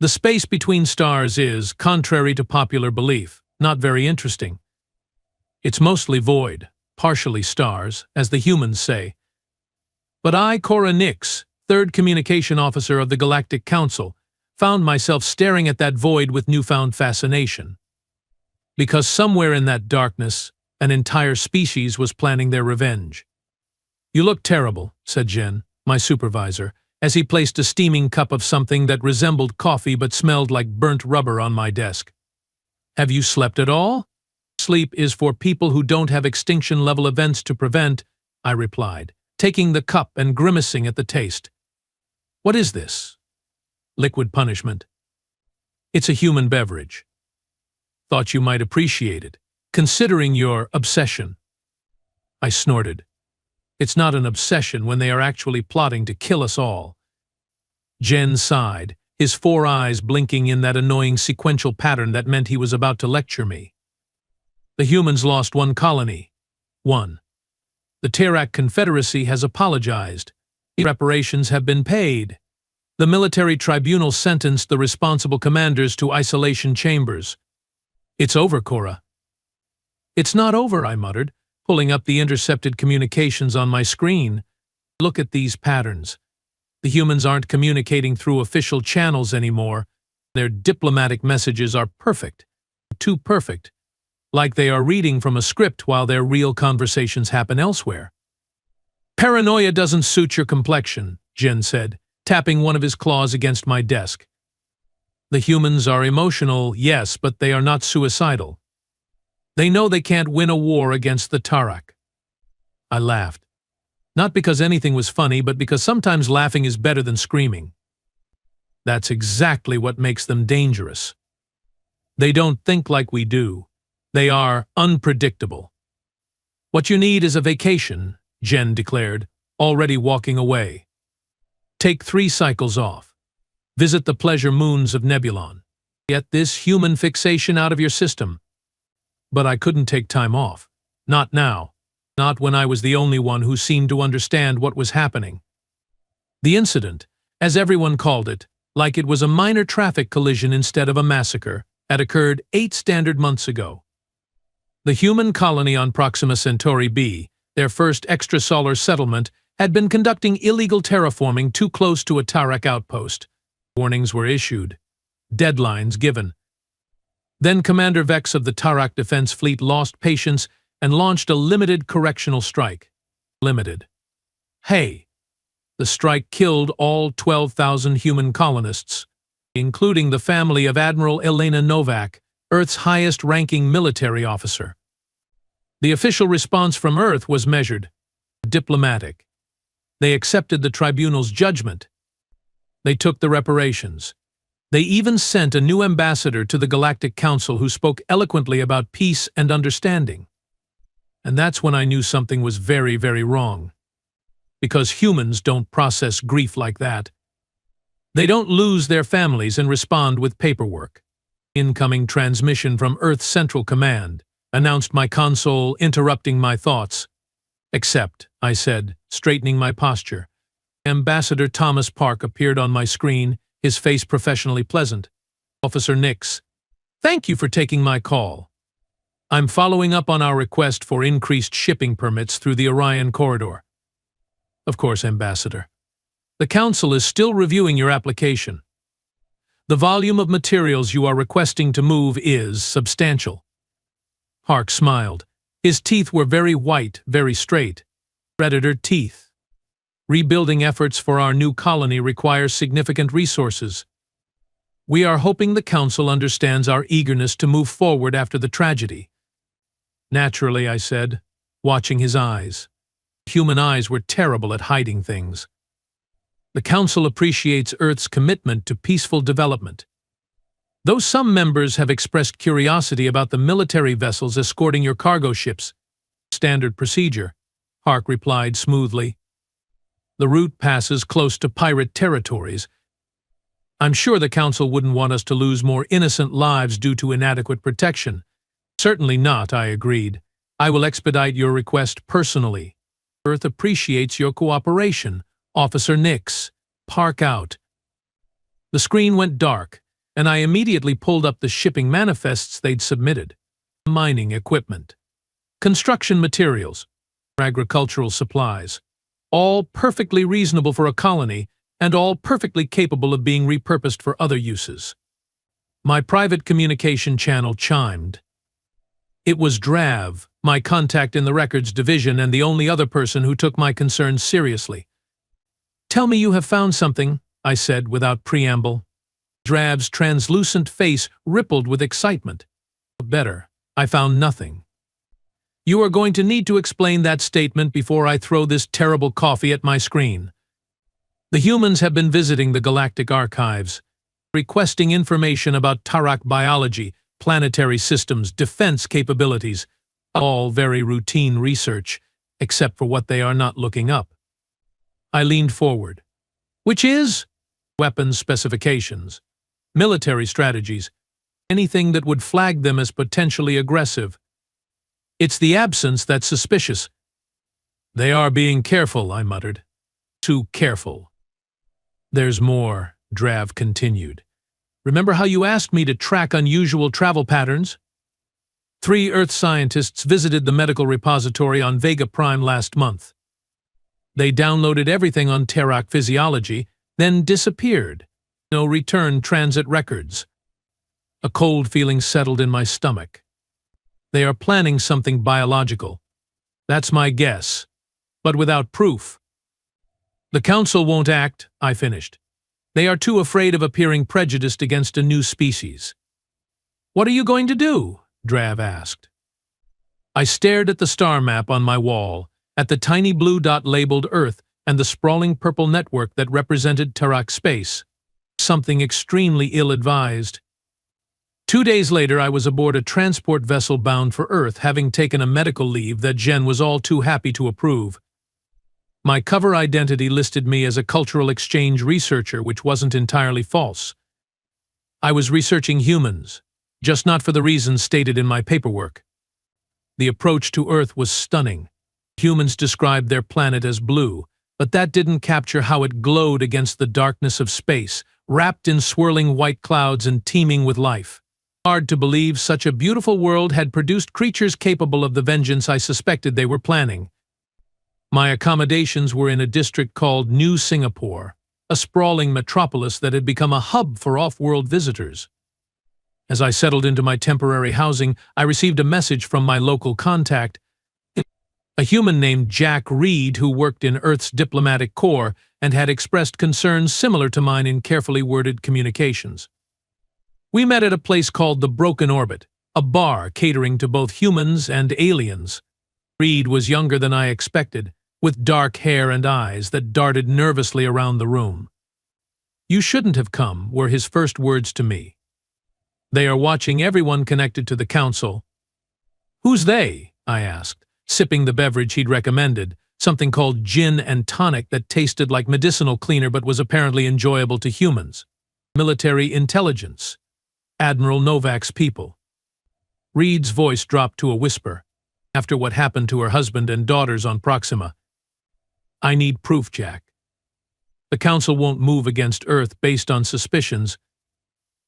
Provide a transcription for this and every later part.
The space between stars is, contrary to popular belief, not very interesting. It's mostly void, partially stars, as the humans say. But I, Cora Nix, third communication officer of the Galactic Council, found myself staring at that void with newfound fascination. Because somewhere in that darkness, an entire species was planning their revenge. "You look terrible," said Jen, my supervisor, as he placed a steaming cup of something that resembled coffee but smelled like burnt rubber on my desk. "Have you slept at all?" "Sleep is for people who don't have extinction-level events to prevent," I replied, taking the cup and grimacing at the taste. "What is this?" "Liquid punishment." "It's a human beverage." "Thought you might appreciate it, considering your obsession." I snorted. It's not an obsession when they are actually plotting to kill us all. Jen sighed, his 4 eyes blinking in that annoying sequential pattern that meant he was about to lecture me. "The humans lost 1 colony. 1. The Terrak Confederacy has apologized. Reparations have been paid. The military tribunal sentenced the responsible commanders to isolation chambers. It's over, Cora." "It's not over," I muttered, pulling up the intercepted communications on my screen. "Look at these patterns. The humans aren't communicating through official channels anymore. Their diplomatic messages are perfect. Too perfect. Like they are reading from a script while their real conversations happen elsewhere." "Paranoia doesn't suit your complexion," Jen said, tapping one of his claws against my desk. "The humans are emotional, yes, but they are not suicidal. They know they can't win a war against the Terrak." I laughed. Not because anything was funny, but because sometimes laughing is better than screaming. That's exactly what makes them dangerous. They don't think like we do. They are unpredictable. "What you need is a vacation," Jen declared, already walking away. "Take 3 cycles off. Visit the pleasure moons of Nebulon. Get this human fixation out of your system." But I couldn't take time off. Not now. Not when I was the only one who seemed to understand what was happening. The incident, as everyone called it, like it was a minor traffic collision instead of a massacre, had occurred 8 standard months ago. The human colony on Proxima Centauri b, their first extrasolar settlement, had been conducting illegal terraforming too close to a Terrak outpost. Warnings were issued. Deadlines given. Then Commander Vex of the Terrak Defense Fleet lost patience and launched a limited correctional strike. Limited. Hey! The strike killed all 12,000 human colonists, including the family of Admiral Elena Novak, Earth's highest-ranking military officer. The official response from Earth was measured. Diplomatic. They accepted the tribunal's judgment. They took the reparations. They even sent a new ambassador to the Galactic Council who spoke eloquently about peace and understanding. And that's when I knew something was very, very wrong. Because humans don't process grief like that. They don't lose their families and respond with paperwork. "Incoming transmission from Earth Central Command," announced my console, interrupting my thoughts. "Accept," I said, straightening my posture. Ambassador Thomas Park appeared on my screen, his face professionally pleasant. "Officer Nix, thank you for taking my call. I'm following up on our request for increased shipping permits through the Orion corridor." "Of course, Ambassador. The Council is still reviewing your application. The volume of materials you are requesting to move is substantial." Park smiled. His teeth were very white, very straight. Predator teeth. "Rebuilding efforts for our new colony require significant resources. We are hoping the Council understands our eagerness to move forward after the tragedy." "Naturally," I said, watching his eyes. Human eyes were terrible at hiding things. "The Council appreciates Earth's commitment to peaceful development. Though some members have expressed curiosity about the military vessels escorting your cargo ships." "Standard procedure," Park replied smoothly. "The route passes close to pirate territories. I'm sure the Council wouldn't want us to lose more innocent lives due to inadequate protection." "Certainly not," I agreed. "I will expedite your request personally. Earth appreciates your cooperation, Officer Nix." Park out. The screen went dark, and I immediately pulled up the shipping manifests they'd submitted. Mining equipment, construction materials, agricultural supplies, all perfectly reasonable for a colony and all perfectly capable of being repurposed for other uses. My private communication channel chimed. It was Drav, my contact in the records division and the only other person who took my concerns seriously. "Tell me you have found something," I said without preamble. Drav's translucent face rippled with excitement. "Better. I found nothing." "You are going to need to explain that statement before I throw this terrible coffee at my screen. The humans have been visiting the Galactic Archives, requesting information about Tarak biology, planetary systems, defense capabilities, all very routine research, except for what they are not looking up." I leaned forward. "Which is?" "Weapons specifications, military strategies, anything that would flag them as potentially aggressive. It's the absence that's suspicious." "They are being careful," I muttered. "Too careful." "There's more," Drav continued. "Remember how you asked me to track unusual travel patterns? 3 Earth scientists visited the medical repository on Vega Prime last month. They downloaded everything on Tarak physiology, then disappeared. No return transit records." A cold feeling settled in my stomach. "They are planning something biological. That's my guess, but without proof." "The Council won't act," I finished. "They are too afraid of appearing prejudiced against a new species." "What are you going to do?" Drav asked. I stared at the star map on my wall, at the tiny blue dot labeled Earth and the sprawling purple network that represented Tarak space. Something extremely ill-advised. 2 days later, I was aboard a transport vessel bound for Earth, having taken a medical leave that Jen was all too happy to approve. My cover identity listed me as a cultural exchange researcher, which wasn't entirely false. I was researching humans, just not for the reasons stated in my paperwork. The approach to Earth was stunning. Humans described their planet as blue, but that didn't capture how it glowed against the darkness of space, wrapped in swirling white clouds and teeming with life. Hard to believe such a beautiful world had produced creatures capable of the vengeance I suspected they were planning. My accommodations were in a district called New Singapore, a sprawling metropolis that had become a hub for off-world visitors. As I settled into my temporary housing, I received a message from my local contact, a human named Jack Reed who worked in Earth's diplomatic corps and had expressed concerns similar to mine in carefully worded communications. We met at a place called the Broken Orbit, a bar catering to both humans and aliens. Reed was younger than I expected, with dark hair and eyes that darted nervously around the room. "You shouldn't have come," were his first words to me. "They are watching everyone connected to the Council." "Who's they?" I asked, sipping the beverage he'd recommended, something called gin and tonic that tasted like medicinal cleaner but was apparently enjoyable to humans. "Military intelligence. Admiral Novak's people." Reed's voice dropped to a whisper. "After what happened to her husband and daughters on Proxima. I need proof, Jack. The Council won't move against Earth based on suspicions."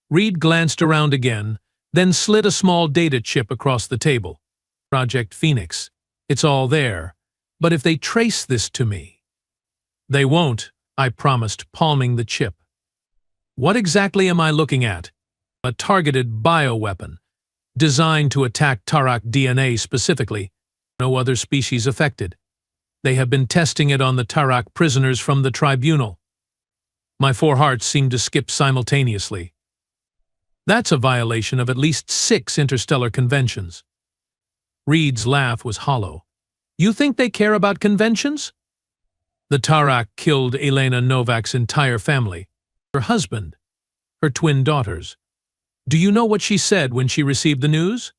Reed glanced around again, then slid a small data chip across the table. "Project Phoenix. It's all there. But if they trace this to me—" "They won't," I promised, palming the chip. "What exactly am I looking at?" "A targeted bioweapon, designed to attack Tarak DNA specifically. No other species affected. They have been testing it on the Tarak prisoners from the tribunal." My 4 hearts seemed to skip simultaneously. "That's a violation of at least 6 interstellar conventions." Reed's laugh was hollow. "You think they care about conventions?" "The Tarak killed Elena Novak's entire family. Her husband, her twin daughters. Do you know what she said when she received the news?"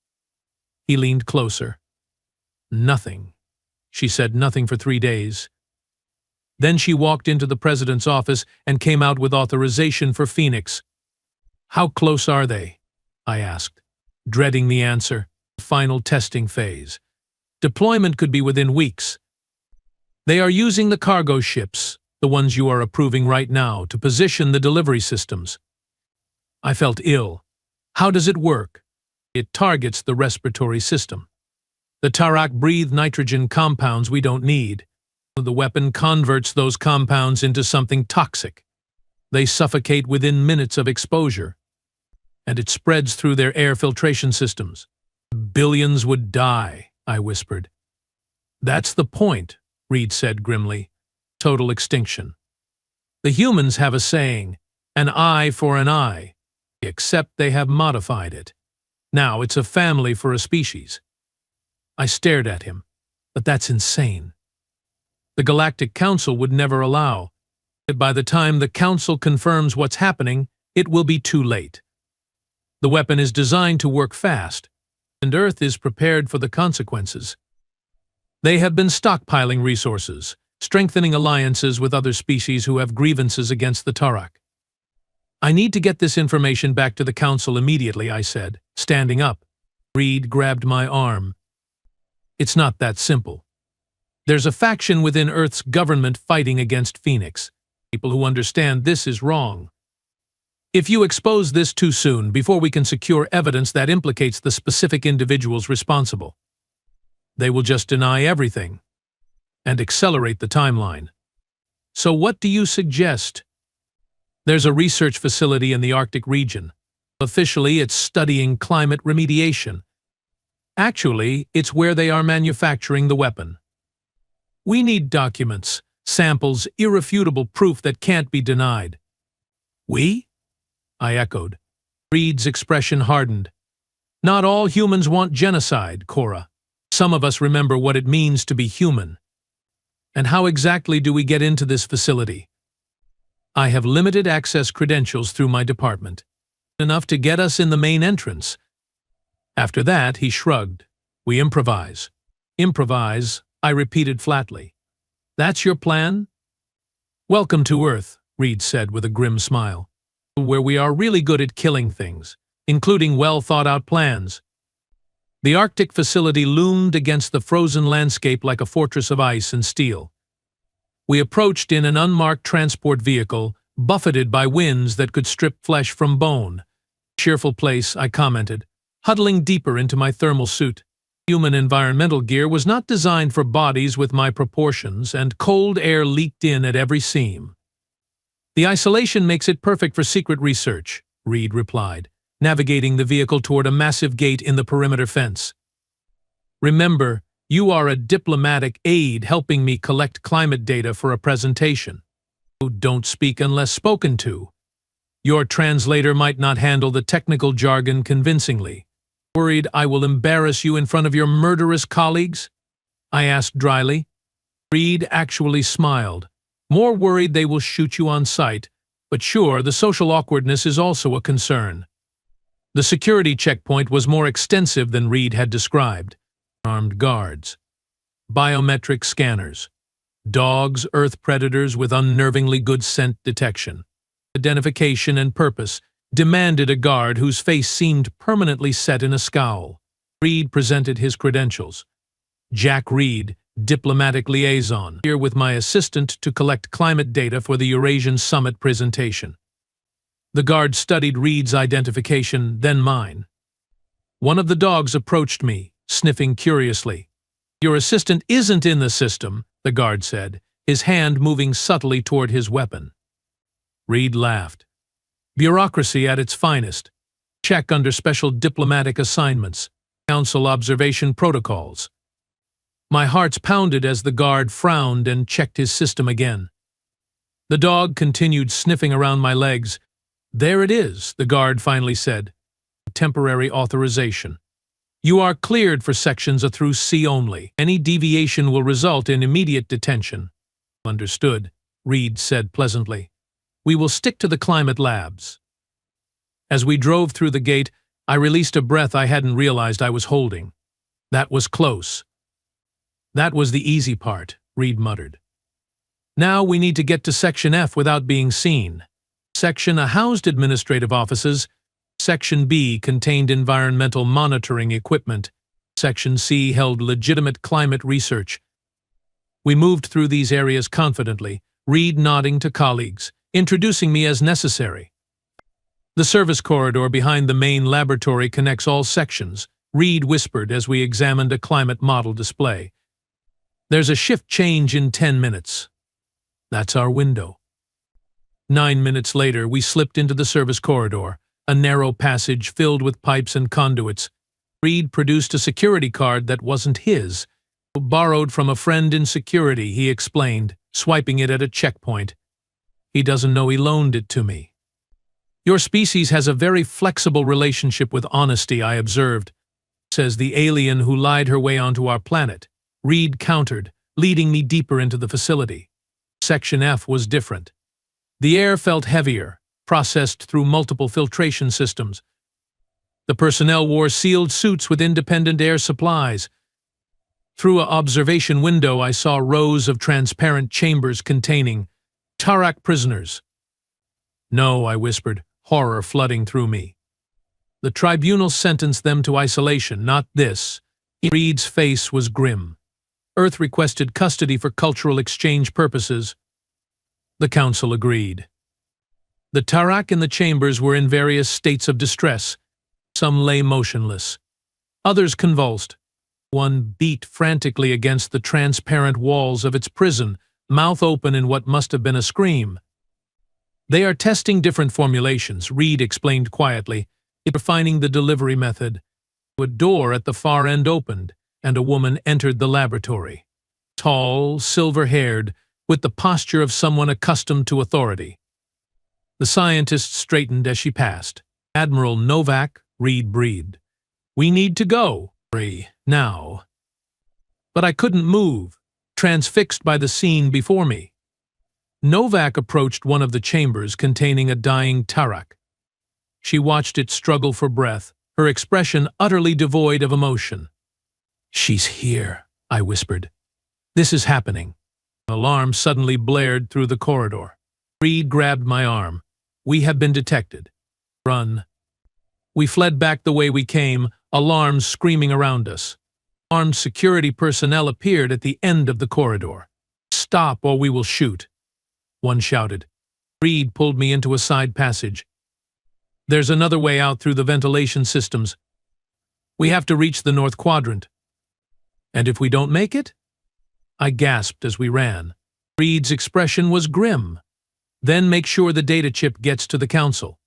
He leaned closer. "Nothing. She said nothing for 3 days. Then she walked into the president's office and came out with authorization for Phoenix." "How close are they?" I asked, dreading the answer. "Final testing phase. Deployment could be within weeks. They are using the cargo ships, the ones you are approving right now, to position the delivery systems." I felt ill. How does it work? It targets the respiratory system. The Tarak breathe nitrogen compounds we don't need. The weapon converts those compounds into something toxic. They suffocate within minutes of exposure, and it spreads through their air filtration systems. Billions would die, I whispered. That's the point, Reed said grimly. Total extinction. The humans have a saying, an eye for an eye, except they have modified it. Now it's a family for a species. I stared at him, but that's insane. The Galactic Council would never allow. By the time the Council confirms what's happening, it will be too late. The weapon is designed to work fast, and Earth is prepared for the consequences. They have been stockpiling resources, strengthening alliances with other species who have grievances against the Tarak. I need to get this information back to the Council immediately, I said, standing up. Reed grabbed my arm. It's not that simple. There's a faction within Earth's government fighting against Phoenix. People who understand this is wrong. If you expose this too soon, before we can secure evidence that implicates the specific individuals responsible, they will just deny everything and accelerate the timeline. So what do you suggest? There's a research facility in the Arctic region. Officially, it's studying climate remediation. Actually, it's where they are manufacturing the weapon. We need documents, samples, irrefutable proof that can't be denied. We? I echoed. Reed's expression hardened. Not all humans want genocide, Cora. Some of us remember what it means to be human. And how exactly do we get into this facility? I have limited access credentials through my department. Enough to get us in the main entrance. After that, he shrugged. We improvise. Improvise, I repeated flatly. That's your plan? Welcome to Earth, Reed said with a grim smile, where we are really good at killing things, including well-thought-out plans. The Arctic facility loomed against the frozen landscape like a fortress of ice and steel. We approached in an unmarked transport vehicle, buffeted by winds that could strip flesh from bone. Cheerful place, I commented, huddling deeper into my thermal suit. Human environmental gear was not designed for bodies with my proportions, and cold air leaked in at every seam. The isolation makes it perfect for secret research, Reed replied, navigating the vehicle toward a massive gate in the perimeter fence. Remember, you are a diplomatic aide helping me collect climate data for a presentation. Don't speak unless spoken to. Your translator might not handle the technical jargon convincingly. Worried I will embarrass you in front of your murderous colleagues? I asked dryly. Reed actually smiled, more worried they will shoot you on sight, but sure, the social awkwardness is also a concern. The security checkpoint was more extensive than Reed had described. Armed guards, biometric scanners, dogs, earth predators with unnervingly good scent detection. Identification and purpose demanded a guard whose face seemed permanently set in a scowl. Reed presented his credentials. Jack Reed, diplomatic liaison, here with my assistant to collect climate data for the Eurasian Summit presentation. The guard studied Reed's identification, then mine. One of the dogs approached me, sniffing curiously. Your assistant isn't in the system, the guard said, his hand moving subtly toward his weapon. Reed laughed. Bureaucracy at its finest. Check under special diplomatic assignments, council observation protocols. My heart's pounded as the guard frowned and checked his system again. The dog continued sniffing around my legs. There it is, the guard finally said. Temporary authorization. You are cleared for sections A through C only. Any deviation will result in immediate detention. Understood, Reed said pleasantly. We will stick to the climate labs. As we drove through the gate, I released a breath I hadn't realized I was holding. That was close. That was the easy part, Reed muttered. Now we need to get to Section F without being seen. Section A housed administrative offices. Section B contained environmental monitoring equipment. Section C held legitimate climate research. We moved through these areas confidently, Reed nodding to colleagues, introducing me as necessary. The service corridor behind the main laboratory connects all sections, Reed whispered as we examined a climate model display. There's a shift change in 10 minutes. That's our window. 9 minutes later, we slipped into the service corridor, a narrow passage filled with pipes and conduits. Reed produced a security card that wasn't his. Borrowed from a friend in security, he explained, swiping it at a checkpoint. He doesn't know he loaned it to me. Your species has a very flexible relationship with honesty, I observed, says the alien who lied her way onto our planet. Reed countered, leading me deeper into the facility. Section F was different. The air felt heavier, processed through multiple filtration systems. The personnel wore sealed suits with independent air supplies. Through an observation window, I saw rows of transparent chambers containing Tarak prisoners. No, I whispered, horror flooding through me. The tribunal sentenced them to isolation, not this. Reed's face was grim. Earth requested custody for cultural exchange purposes. The council agreed. The Tarak in the chambers were in various states of distress. Some lay motionless. Others convulsed. One beat frantically against the transparent walls of its prison, mouth open in what must have been a scream. They are testing different formulations, Reed explained quietly, refining the delivery method. A door at the far end opened, and a woman entered the laboratory. Tall, silver-haired, with the posture of someone accustomed to authority. The scientist straightened as she passed. Admiral Novak, Reed breathed. We need to go. Now. But I couldn't move, transfixed by the scene before me. Novak approached one of the chambers containing a dying Tarak. She watched it struggle for breath, her expression utterly devoid of emotion. She's here, I whispered. This is happening. An alarm suddenly blared through the corridor. Reed grabbed my arm. We have been detected. Run. We fled back the way we came, alarms screaming around us. Armed security personnel appeared at the end of the corridor. Stop or we will shoot, one shouted. Reed pulled me into a side passage. There's another way out through the ventilation systems. We have to reach the North Quadrant. And if we don't make it? I gasped as we ran. Reed's expression was grim. Then make sure the data chip gets to the Council.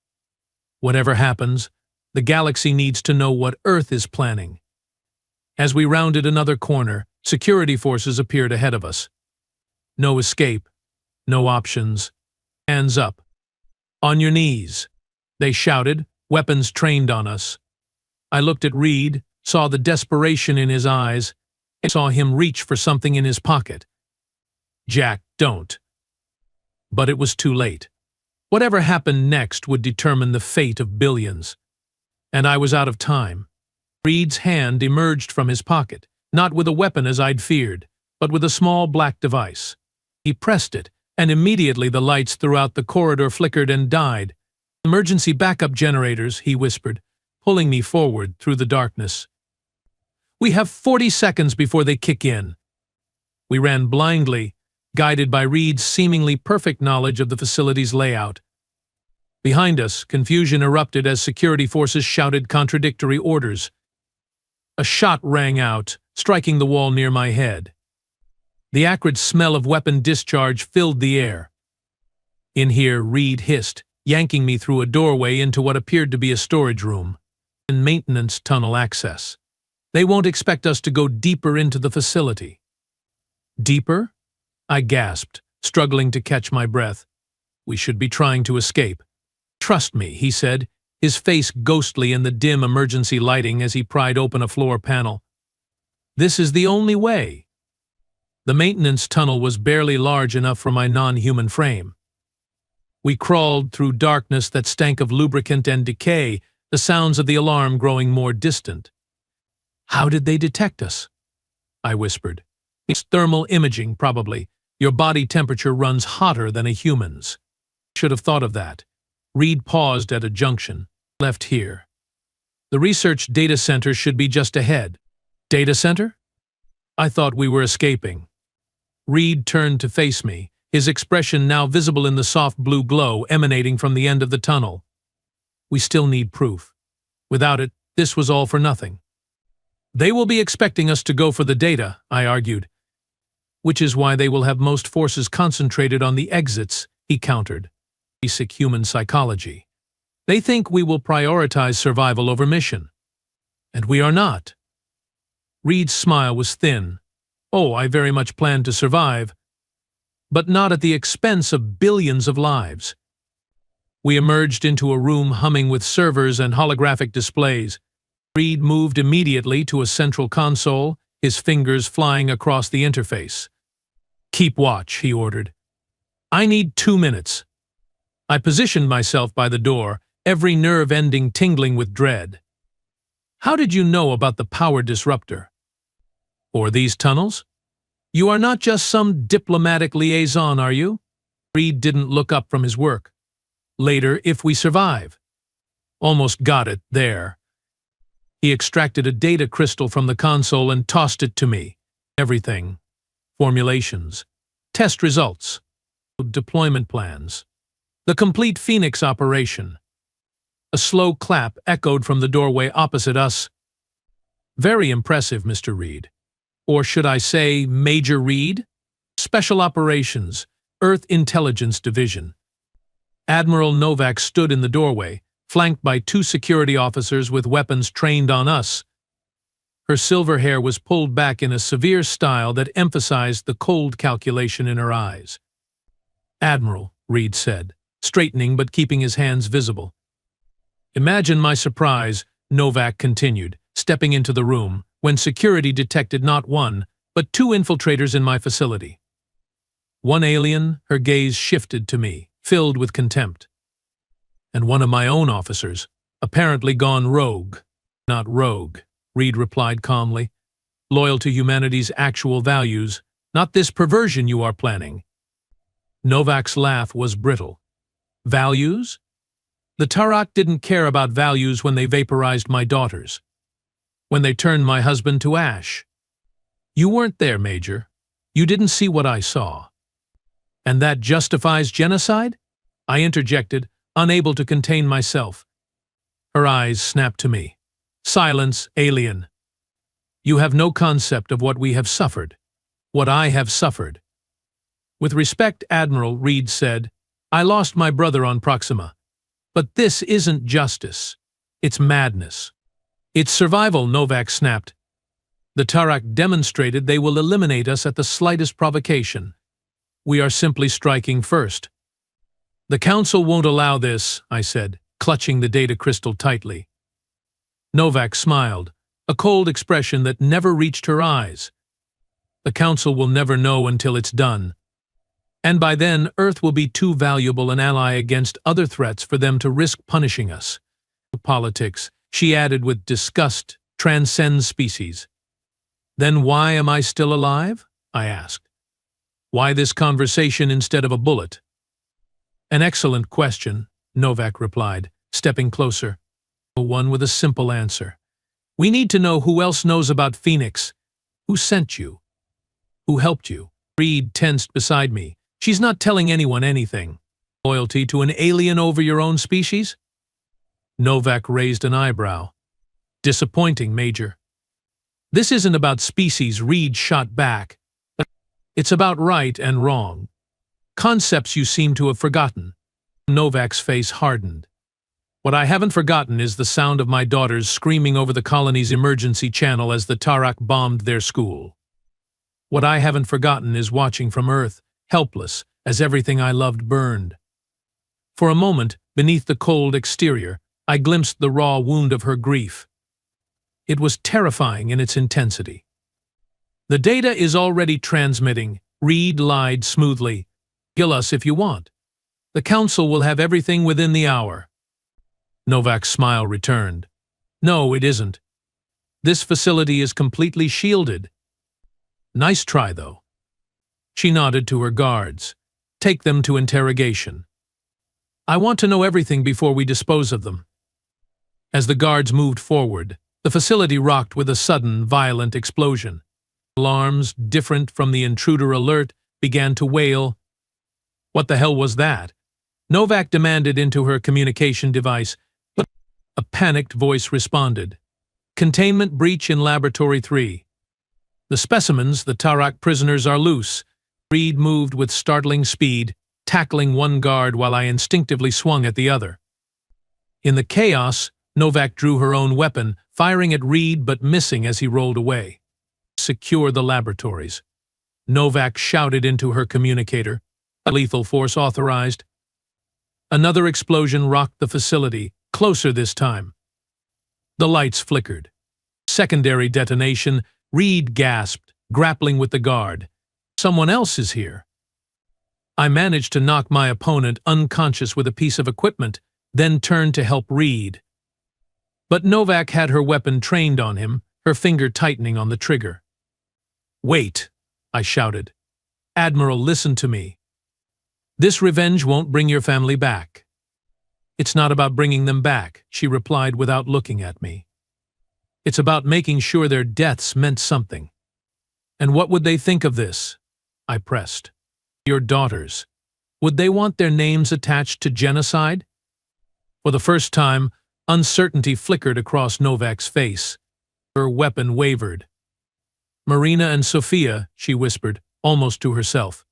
Whatever happens, the galaxy needs to know what Earth is planning. As we rounded another corner, security forces appeared ahead of us. No escape, no options. Hands up. On your knees, they shouted, weapons trained on us. I looked at Reed, saw the desperation in his eyes, and saw him reach for something in his pocket. Jack, don't. But it was too late. Whatever happened next would determine the fate of billions. And I was out of time. Reed's hand emerged from his pocket, not with a weapon as I'd feared, but with a small black device. He pressed it, and immediately the lights throughout the corridor flickered and died. Emergency backup generators, he whispered, pulling me forward through the darkness. We have 40 seconds before they kick in. We ran blindly, guided by Reed's seemingly perfect knowledge of the facility's layout. Behind us, confusion erupted as security forces shouted contradictory orders. A shot rang out, striking the wall near my head. The acrid smell of weapon discharge filled the air. In here, Reed hissed, yanking me through a doorway into what appeared to be a storage room and maintenance tunnel access. They won't expect us to go deeper into the facility. Deeper? I gasped, struggling to catch my breath. We should be trying to escape. Trust me, he said, his face ghostly in the dim emergency lighting as he pried open a floor panel. This is the only way. The maintenance tunnel was barely large enough for my non-human frame. We crawled through darkness that stank of lubricant and decay, the sounds of the alarm growing more distant. How did they detect us? I whispered. It's thermal imaging, probably. Your body temperature runs hotter than a human's. Should have thought of that. Reed paused at a junction. Left here. The research data center should be just ahead. Data center? I thought we were escaping. Reed turned to face me, his expression now visible in the soft blue glow emanating from the end of the tunnel. We still need proof. Without it, this was all for nothing. They will be expecting us to go for the data, I argued. Which is why they will have most forces concentrated on the exits, he countered. Basic human psychology. They think we will prioritize survival over mission. And we are not. Reed's smile was thin. Oh, I very much plan to survive, but not at the expense of billions of lives. We emerged into a room humming with servers and holographic displays. Reed moved immediately to a central console, his fingers flying across the interface. Keep watch, he ordered. I need 2 minutes. I positioned myself by the door, every nerve ending tingling with dread. How did you know about the power disruptor? Or these tunnels? You are not just some diplomatic liaison, are you? Reed didn't look up from his work. Later, if we survive. Almost got it, there. He extracted a data crystal from the console and tossed it to me. Everything. Formulations. Test results. Deployment plans. The complete Phoenix operation. A slow clap echoed from the doorway opposite us. Very impressive, Mr. Reed. Or should I say, Major Reed? Special Operations, Earth Intelligence Division. Admiral Novak stood in the doorway, flanked by 2 security officers with weapons trained on us. Her silver hair was pulled back in a severe style that emphasized the cold calculation in her eyes. Admiral, Reed said, straightening but keeping his hands visible. Imagine my surprise, Novak continued, stepping into the room, when security detected not 1, but 2 infiltrators in my facility. One alien, her gaze shifted to me, filled with contempt. And one of my own officers, apparently gone rogue. Not rogue, Reed replied calmly. Loyal to humanity's actual values, not this perversion you are planning. Novak's laugh was brittle. Values? The Tarak didn't care about values when they vaporized my daughters. When they turned my husband to ash. You weren't there, Major. You didn't see what I saw. And that justifies genocide? I interjected, unable to contain myself. Her eyes snapped to me. Silence, alien. You have no concept of what we have suffered. What I have suffered. With respect, Admiral, Reed said, I lost my brother on Proxima. But this isn't justice. It's madness. It's survival, Novak snapped. The Tarak demonstrated they will eliminate us at the slightest provocation. We are simply striking first. The Council won't allow this, I said, clutching the data crystal tightly. Novak smiled, a cold expression that never reached her eyes. The Council will never know until it's done. And by then, Earth will be too valuable an ally against other threats for them to risk punishing us. Politics, she added with disgust, transcends species. Then why am I still alive? I asked. Why this conversation instead of a bullet? An excellent question, Novak replied, stepping closer. One with a simple answer. We need to know who else knows about Phoenix. Who sent you? Who helped you? Reed tensed beside me. She's not telling anyone anything. Loyalty to an alien over your own species? Novak raised an eyebrow. Disappointing, Major. This isn't about species, Reed shot back. It's about right and wrong. Concepts you seem to have forgotten. Novak's face hardened. What I haven't forgotten is the sound of my daughters screaming over the colony's emergency channel as the Tarak bombed their school. What I haven't forgotten is watching from Earth, helpless, as everything I loved burned. For a moment, beneath the cold exterior, I glimpsed the raw wound of her grief. It was terrifying in its intensity. The data is already transmitting, Reed lied smoothly. Kill us if you want. The Council will have everything within the hour. Novak's smile returned. No, it isn't. This facility is completely shielded. Nice try, though. She nodded to her guards. Take them to interrogation. I want to know everything before we dispose of them. As the guards moved forward, the facility rocked with a sudden, violent explosion. Alarms, different from the intruder alert, began to wail. What the hell was that? Novak demanded into her communication device, but A panicked voice responded. Containment breach in Laboratory 3. The specimens, the Tarak prisoners, are loose. Reed moved with startling speed, tackling one guard while I instinctively swung at the other. In the chaos, Novak drew her own weapon, firing at Reed but missing as he rolled away. Secure the laboratories. Novak shouted into her communicator. Lethal force authorized. Another explosion rocked the facility, closer this time. The lights flickered. Secondary detonation. Reed gasped, grappling with the guard. Someone else is here. I managed to knock my opponent unconscious with a piece of equipment, then turned to help Reed. But Novak had her weapon trained on him, her finger tightening on the trigger. Wait, I shouted. Admiral, listen to me. This revenge won't bring your family back. It's not about bringing them back, she replied without looking at me. It's about making sure their deaths meant something. And what would they think of this? I pressed. Your daughters. Would they want their names attached to genocide? For the first time, uncertainty flickered across Novak's face. Her weapon wavered. Marina and Sophia, she whispered, almost to herself.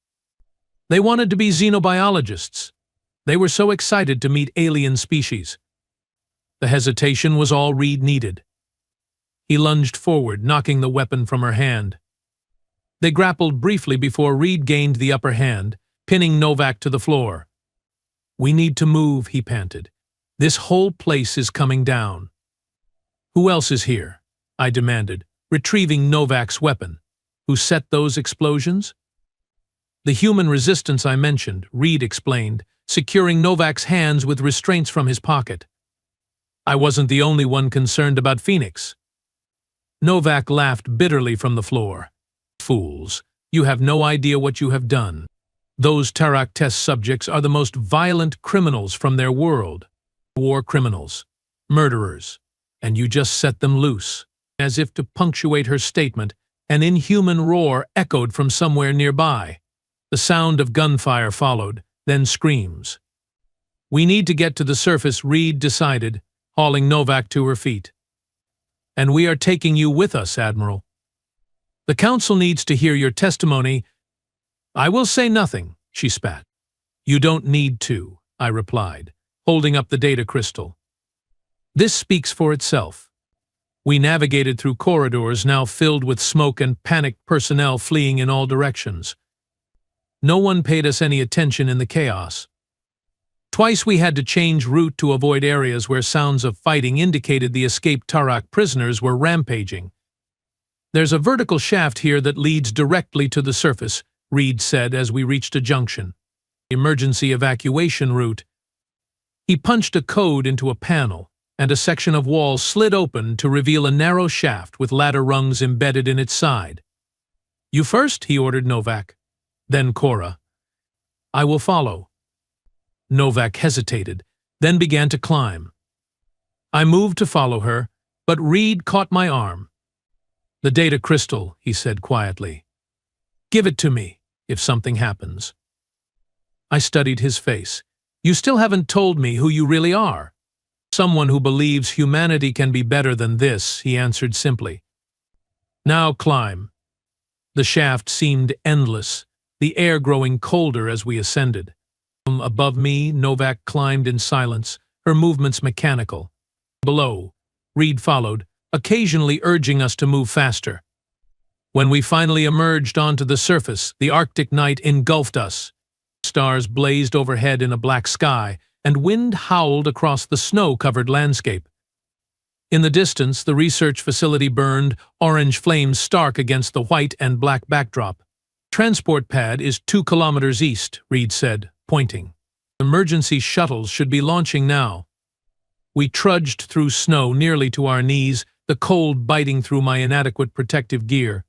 They wanted to be xenobiologists. They were so excited to meet alien species. The hesitation was all Reed needed. He lunged forward, knocking the weapon from her hand. They grappled briefly before Reed gained the upper hand, pinning Novak to the floor. We need to move, he panted. This whole place is coming down. Who else is here? I demanded, retrieving Novak's weapon. Who set those explosions? The human resistance I mentioned, Reed explained, securing Novak's hands with restraints from his pocket. I wasn't the only one concerned about Phoenix. Novak laughed bitterly from the floor. Fools, you have no idea what you have done. Those Tarak test subjects are the most violent criminals from their world. War criminals, murderers, and you just set them loose. As if to punctuate her statement, an inhuman roar echoed from somewhere nearby. The sound of gunfire followed, then screams. We need to get to the surface, Reed decided, hauling Novak to her feet. And we are taking you with us, Admiral. The Council needs to hear your testimony. I will say nothing, she spat. You don't need to, I replied, holding up the data crystal. This speaks for itself. We navigated through corridors now filled with smoke and panicked personnel fleeing in all directions. No one paid us any attention in the chaos. Twice we had to change route to avoid areas where sounds of fighting indicated the escaped Tarak prisoners were rampaging. There's a vertical shaft here that leads directly to the surface, Reed said as we reached a junction. Emergency evacuation route. He punched a code into a panel, and a section of wall slid open to reveal a narrow shaft with ladder rungs embedded in its side. You first, he ordered Novak. Then Cora. I will follow. Novak hesitated, then began to climb. I moved to follow her, but Reed caught my arm. The data crystal, he said quietly. Give it to me, if something happens. I studied his face. You still haven't told me who you really are. Someone who believes humanity can be better than this, he answered simply. Now climb. The shaft seemed endless, the air growing colder as we ascended. From above me, Novak climbed in silence, her movements mechanical. Below, Reed followed, occasionally urging us to move faster. When we finally emerged onto the surface, the Arctic night engulfed us. Stars blazed overhead in a black sky, and wind howled across the snow-covered landscape. In the distance, the research facility burned, orange flames stark against the white and black backdrop. Transport pad is 2 kilometers east, Reed said, pointing. Emergency shuttles should be launching now. We trudged through snow nearly to our knees, the cold biting through my inadequate protective gear.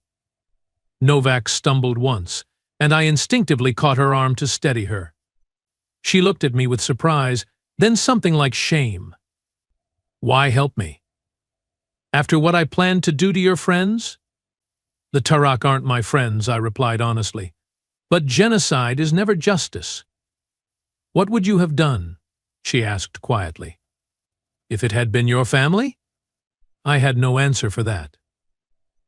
Novak stumbled once, and I instinctively caught her arm to steady her. She looked at me with surprise, then something like shame. Why help me? After what I planned to do to your friends? The Tarak aren't my friends, I replied honestly. But genocide is never justice. What would you have done? She asked quietly. If it had been your family? I had no answer for that.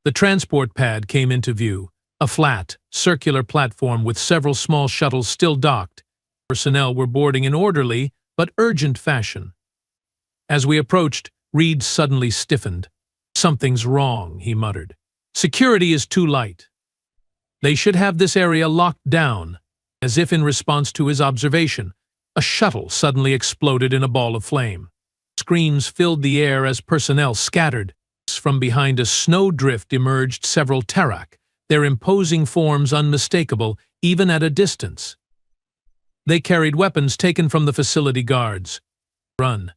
The transport pad came into view, a flat, circular platform with several small shuttles still docked. Personnel were boarding in orderly but urgent fashion. As we approached, Reed suddenly stiffened. "Something's wrong," he muttered. "Security is too light. They should have this area locked down." As if in response to his observation, a shuttle suddenly exploded in a ball of flame. Screams filled the air as personnel scattered. From behind a snowdrift emerged several Tarak, their imposing forms unmistakable even at a distance. They carried weapons taken from the facility guards. "Run,"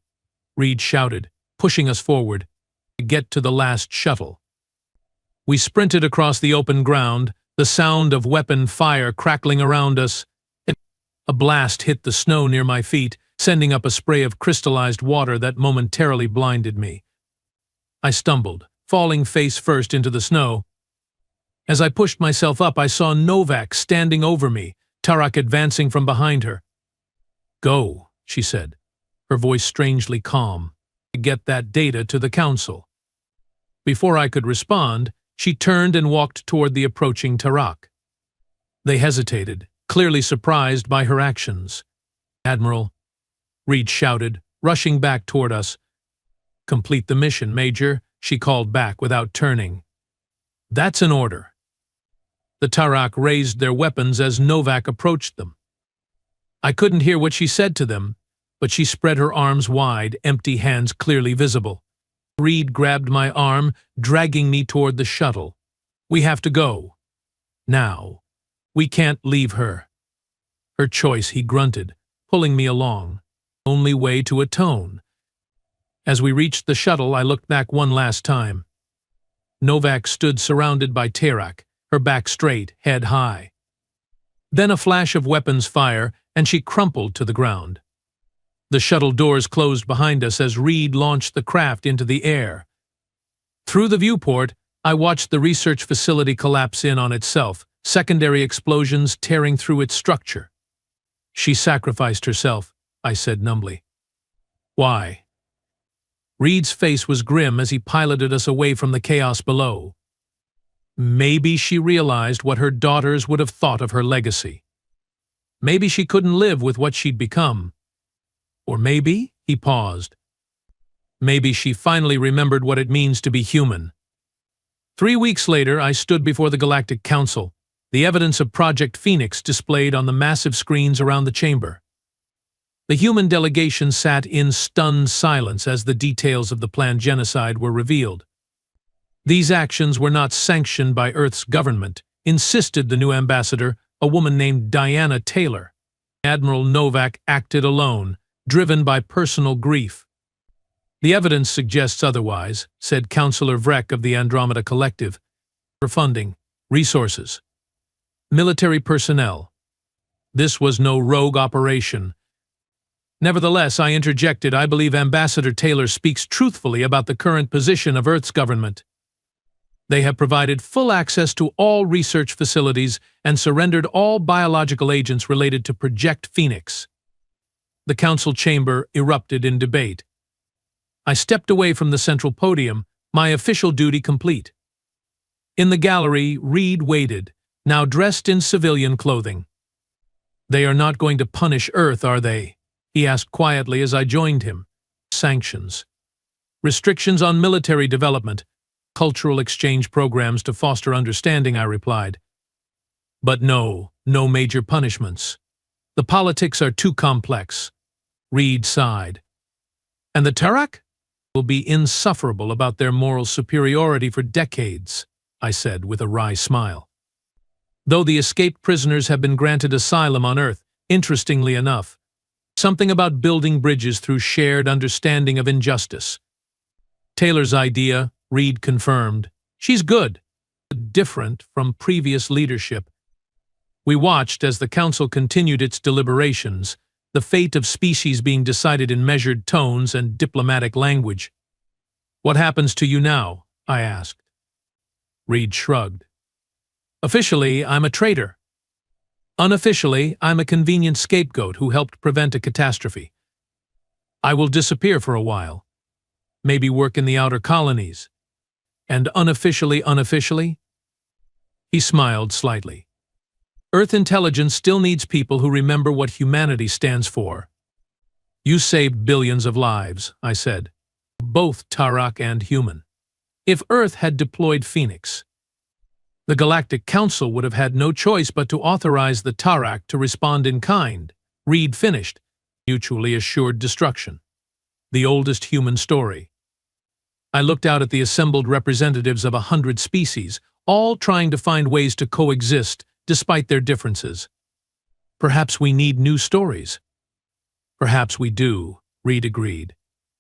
Reed shouted, pushing us forward to get to the last shuttle. We sprinted across the open ground, the sound of weapon fire crackling around us. A blast hit the snow near my feet, sending up a spray of crystallized water that momentarily blinded me. I stumbled, falling face first into the snow. As I pushed myself up, I saw Novak standing over me, Tarak advancing from behind her. "Go," she said, her voice strangely calm, "to get that data to the council." Before I could respond, she turned and walked toward the approaching Tarak. They hesitated, clearly surprised by her actions. "Admiral," Reed shouted, rushing back toward us. "Complete the mission, Major," she called back without turning. "That's an order." The Tarak raised their weapons as Novak approached them. I couldn't hear what she said to them, but she spread her arms wide, empty hands clearly visible. Reed grabbed my arm, dragging me toward the shuttle. "We have to go. Now. We can't leave her." "Her choice," he grunted, pulling me along. "Only way to atone." As we reached the shuttle, I looked back one last time. Novak stood surrounded by Tarak, her back straight, head high. Then a flash of weapons fire, and she crumpled to the ground. The shuttle doors closed behind us as Reed launched the craft into the air. Through the viewport, I watched the research facility collapse in on itself, secondary explosions tearing through its structure. "She sacrificed herself," I said numbly. "Why?" Reed's face was grim as he piloted us away from the chaos below. "Maybe she realized what her daughters would have thought of her legacy. Maybe she couldn't live with what she'd become. Or maybe," he paused, "maybe she finally remembered what it means to be human." 3 weeks later, I stood before the Galactic Council, the evidence of Project Phoenix displayed on the massive screens around the chamber. The human delegation sat in stunned silence as the details of the planned genocide were revealed. "These actions were not sanctioned by Earth's government," insisted the new ambassador, a woman named Diana Taylor. Admiral Novak acted alone, driven by personal grief. "The evidence suggests otherwise," said Councillor Vrek of the Andromeda Collective. "For funding, resources, military personnel. This was no rogue operation." Nevertheless, I interjected, "I believe Ambassador Taylor speaks truthfully about the current position of Earth's government. They have provided full access to all research facilities and surrendered all biological agents related to Project Phoenix." The council chamber erupted in debate. I stepped away from the central podium, my official duty complete. In the gallery, Reed waited, now dressed in civilian clothing. "They are not going to punish Earth, are they?" he asked quietly as I joined him. "Sanctions. Restrictions on military development, cultural exchange programs to foster understanding," I replied. "But no major punishments. The politics are too complex." Reed sighed. "And the Tarak will be insufferable about their moral superiority for decades," I said with a wry smile. "Though the escaped prisoners have been granted asylum on Earth, interestingly enough, something about building bridges through shared understanding of injustice." "Taylor's idea," Reed confirmed. "She's good, but different from previous leadership." We watched as the council continued its deliberations, the fate of species being decided in measured tones and diplomatic language. "What happens to you now?" I asked. Reed shrugged. "Officially, I'm a traitor. Unofficially, I'm a convenient scapegoat who helped prevent a catastrophe. I will disappear for a while, maybe work in the outer colonies. And unofficially? He smiled slightly. Earth intelligence still needs people who remember what humanity stands for. You saved billions of lives, I said, both Tarak and human. If Earth had deployed Phoenix, the Galactic Council would have had no choice but to authorize the Tarak to respond in kind. Read finished. Mutually assured destruction. The oldest human story. I looked out at the assembled representatives of 100 species, all trying to find ways to coexist despite their differences. Perhaps we need new stories. Perhaps we do, Reed agreed.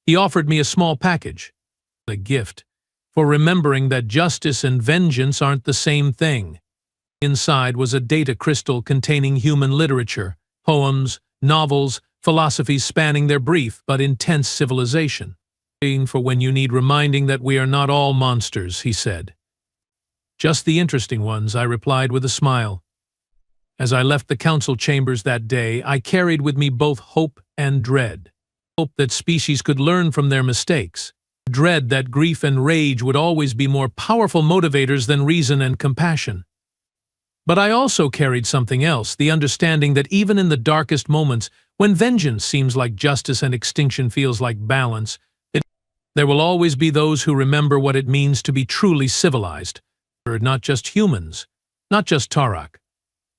He offered me a small package, a gift, for remembering that justice and vengeance aren't the same thing. Inside was a data crystal containing human literature, poems, novels, philosophies spanning their brief but intense civilization. For when you need reminding that we are not all monsters, he said. Just the interesting ones, I replied with a smile. As I left the council chambers that day, I carried with me both hope and dread. Hope that species could learn from their mistakes. Dread that grief and rage would always be more powerful motivators than reason and compassion. But I also carried something else, the understanding that even in the darkest moments, when vengeance seems like justice and extinction feels like balance, there will always be those who remember what it means to be truly civilized. Not just humans, not just Tarak.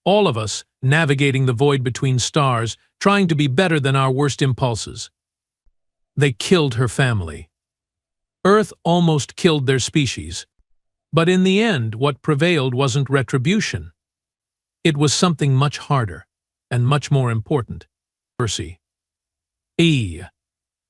All of us navigating the void between stars, trying to be better than our worst impulses. They killed her family. Earth almost killed their species. But in the end, what prevailed wasn't retribution. It was something much harder and much more important. Mercy.